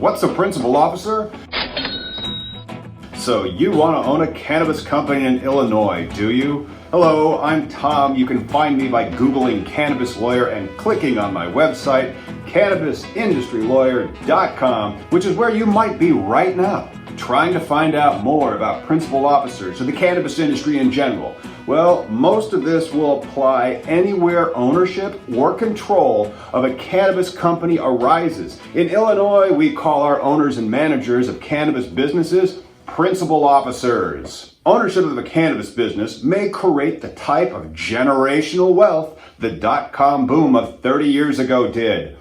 What's a principal officer? So you want to own a cannabis company in Illinois, do you? Hello, I'm Tom. You can find me by Googling cannabis lawyer and clicking on my website, cannabisindustrylawyer.com, which is where you might be right now, trying to find out more about principal officers or the cannabis industry in general. Well, most of this will apply anywhere ownership or control of a cannabis company arises. In Illinois, we call our owners and managers of cannabis businesses principal officers. Ownership of a cannabis business may create the type of generational wealth the dot-com boom of 30 years ago did.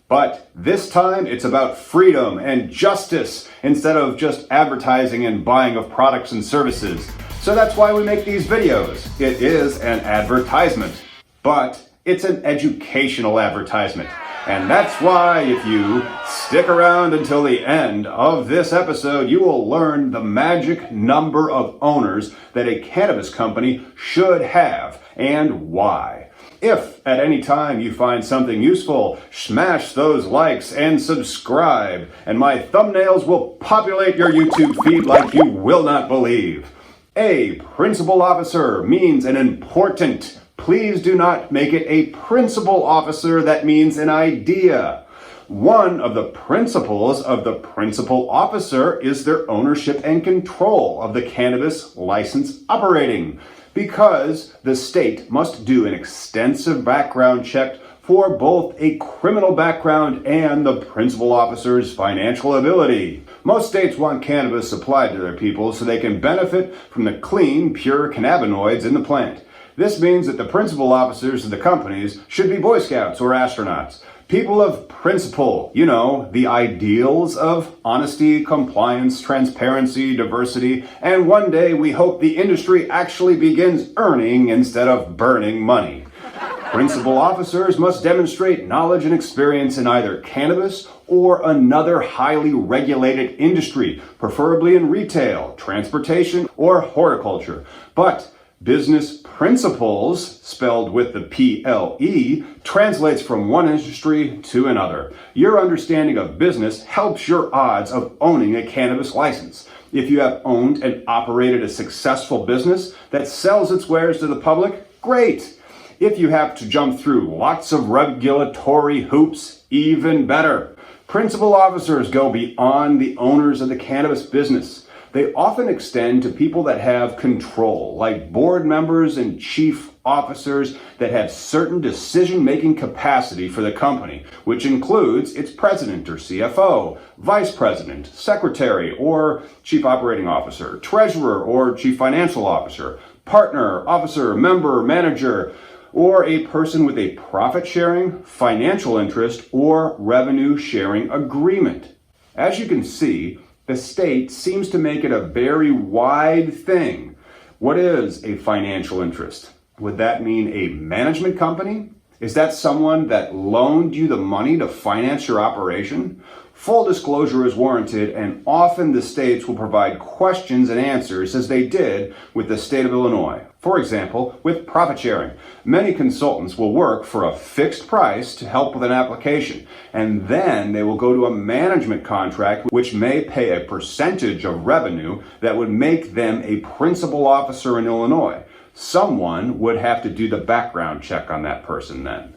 But this time it's about freedom and justice instead of just advertising and buying of products and services. So that's why we make these videos. It is an advertisement, but it's an educational advertisement. And that's why if you stick around until the end of this episode, you will learn the magic number of owners that a cannabis company should have and why. If at any time you find something useful, smash those likes and subscribe, and my thumbnails will populate your YouTube feed like you will not believe. A principal officer means an important. Please do not make it a principal officer that means an idea. One of the principles of the principal officer is their ownership and control of the cannabis license operating, because the state must do an extensive background check for both a criminal background and the principal officer's financial ability. Most states want cannabis supplied to their people so they can benefit from the clean, pure cannabinoids in the plant. This means that the principal officers of the companies should be Boy Scouts or astronauts. People of principle, you know, the ideals of honesty, compliance, transparency, diversity, and one day we hope the industry actually begins earning instead of burning money. Principal officers must demonstrate knowledge and experience in either cannabis or another highly regulated industry, preferably in retail, transportation, or horticulture. But business principles, spelled with the P-L-E, translates from one industry to another. Your understanding of business helps your odds of owning a cannabis license. If you have owned and operated a successful business that sells its wares to the public, great. If you have to jump through lots of regulatory hoops, even better. Principal officers go beyond the owners of the cannabis business. They often extend to people that have control, like board members and chief officers that have certain decision-making capacity for the company, which includes its president or CFO, vice president, secretary or chief operating officer, treasurer or chief financial officer, partner, officer, member, manager, or a person with a profit-sharing, financial interest, or revenue-sharing agreement. As you can see, the state seems to make it a very wide thing. What is a financial interest? Would that mean a management company? Is that someone that loaned you the money to finance your operation? Full disclosure is warranted, and often the states will provide questions and answers as they did with the state of Illinois. For example, with profit sharing, many consultants will work for a fixed price to help with an application, and then they will go to a management contract which may pay a percentage of revenue that would make them a principal officer in Illinois. Someone would have to do the background check on that person then.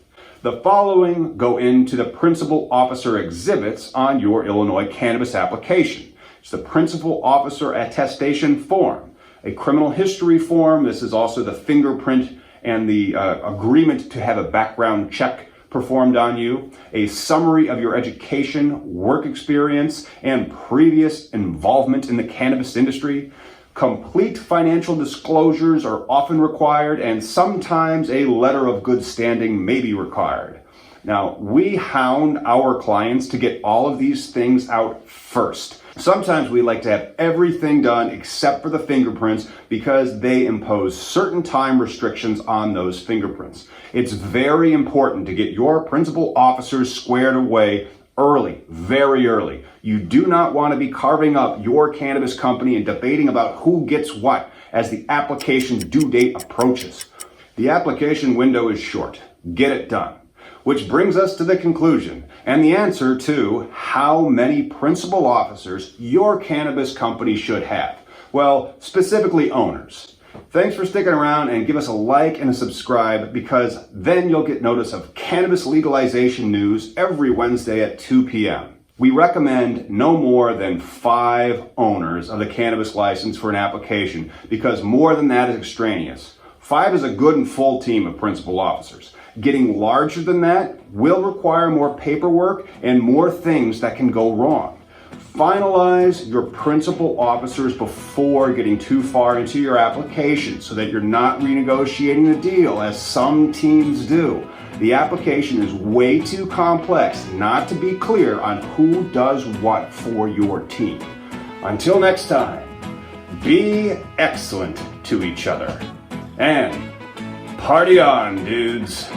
The following go into the principal officer exhibits on your Illinois cannabis application. It's the principal officer attestation form, a criminal history form. This is also the fingerprint and the agreement to have a background check performed on you, a summary of your education, work experience, and previous involvement in the cannabis industry. Complete financial disclosures are often required, and sometimes a letter of good standing may be required. Now, we hound our clients to get all of these things out first. Sometimes we like to have everything done except for the fingerprints because they impose certain time restrictions on those fingerprints. It's very important to get your principal officers squared away early, very early. You do not want to be carving up your cannabis company and debating about who gets what as the application due date approaches. The application window is short. Get it done. Which brings us to the conclusion and the answer to how many principal officers your cannabis company should have. Well, specifically owners. Thanks for sticking around, and give us a like and a subscribe, because then you'll get notice of cannabis legalization news every Wednesday at 2 p.m. We recommend no more than 5 owners of the cannabis license for an application, because more than that is extraneous. 5 is a good and full team of principal officers. Getting larger than that will require more paperwork and more things that can go wrong. Finalize your principal officers before getting too far into your application so that you're not renegotiating the deal, as some teams do. The application is way too complex not to be clear on who does what for your team. Until next time, be excellent to each other. And party on, dudes.